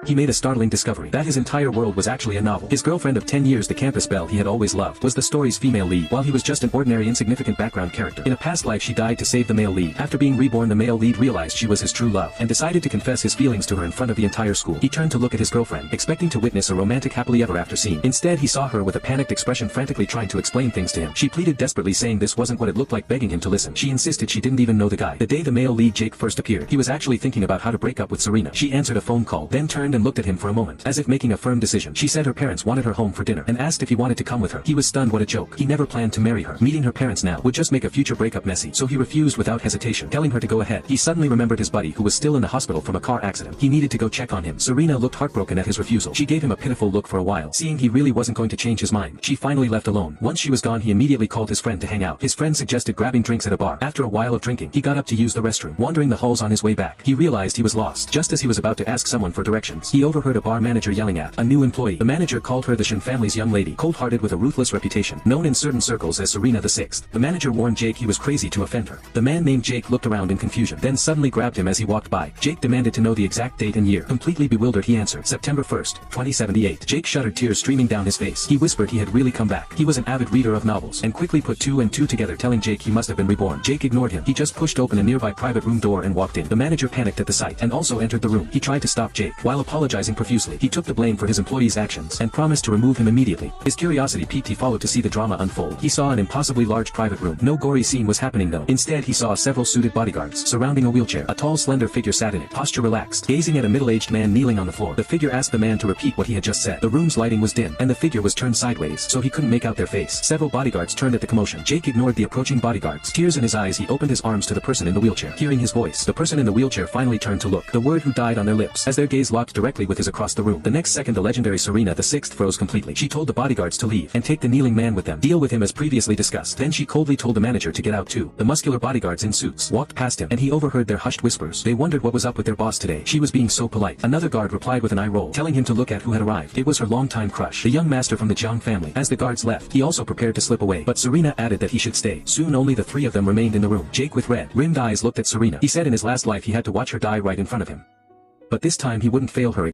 he made a startling discovery that his entire world was actually a novel. His girlfriend of 10 years, the campus belle he had always loved, was the story's female lead, while he was just an ordinary insignificant background character. In a past life she died to save the male lead. After being reborn, the male lead realized she was his true love, and decided to confess his feelings to her in front of the entire school. He turned to look at his girlfriend, expecting to witness a romantic happily ever after scene. Instead he saw her with a panicked expression, frantically trying to explain things to him. She pleaded desperately, saying this wasn't what it looked like, begging him to listen. She insisted she didn't even know the guy. The day the male lead Jake first appeared, he was actually thinking about how to break up with Serena. She answered a phone call, then turned and looked at him for a moment, as if making a firm decision. She said her parents wanted her home for dinner, and asked if he wanted to come with her. He was stunned. What a joke. He never planned to marry her. Meeting her parents now would just make a future breakup messy, so he refused without hesitation, telling her to go ahead. He suddenly remembered his buddy, who was still in the hospital from a car accident. He needed to go check on him. Serena looked heartbroken at his refusal. She gave him a pitiful look for a while, seeing he really wasn't going to change his mind. She finally left alone. Once she was gone, he immediately called his friend to hang out. His friend suggested grabbing drinks at a bar. After a while of drinking, he got up to use the restroom. Wandering the halls on his way back, he realized he was lost. Just as he was about to ask someone for directions, he overheard a bar manager yelling at a new employee. The manager called her the Shin family's young lady, cold-hearted with a ruthless reputation, known in certain circles as Serena the Sixth. The manager warned Jake he was crazy to offend her. The man named Jake looked around in confusion, then suddenly grabbed him as he walked by. Jake demanded to know the exact date and year. Completely bewildered, he answered, September 1st, 2078. Jake shuddered, tears streaming down his face. He whispered he had really come back. He was an avid reader of novels, and quickly put two and two together, telling Jake he must have been reborn. Jake ignored him. He just pushed open a nearby private room door and walked in. The manager panicked at the sight, and also entered the room. He tried to stop Jake. While apologizing profusely, he took the blame for his employee's actions, and promised to remove him immediately. His curiosity piqued. He followed to see the drama unfold. He saw an impossibly large private room. No gory scene was happening though. Instead he saw several suited bodyguards surrounding a wheelchair. A tall slender figure sat in it, posture relaxed, gazing at a middle-aged man kneeling on the floor. The figure asked the man to repeat what he had just said. The room's lighting was dim, and the figure was turned sideways, so he couldn't make out their face. Several bodyguards turned at the commotion. Jake ignored the approaching bodyguards. Tears in his eyes, he opened his arms to the person in the wheelchair. Hearing his voice, the person in the wheelchair finally turned to look. The word "who" died on their lips, as their gaze locked directly with his across the room. The next second the legendary Serena the Sixth froze completely. She told the bodyguards to leave, and take the kneeling man with them. Deal with him as previously discussed. Then she coldly told the manager to get out too. The muscular bodyguards in suits walked past him, and he overheard their hushed whispers. They wondered what was up with their boss today. She was being so polite. Another guard replied with an eye roll, telling him to look at who had arrived. It was her longtime crush, the young master from the Jiang family. As the guards left, he also prepared to slip away, but Serena added that he should stay. Soon only the three of them remained in the room. Jake, with red-rimmed eyes, looked at Serena. He said in his last life he had to watch her die right in front of him. But this time he wouldn't fail her.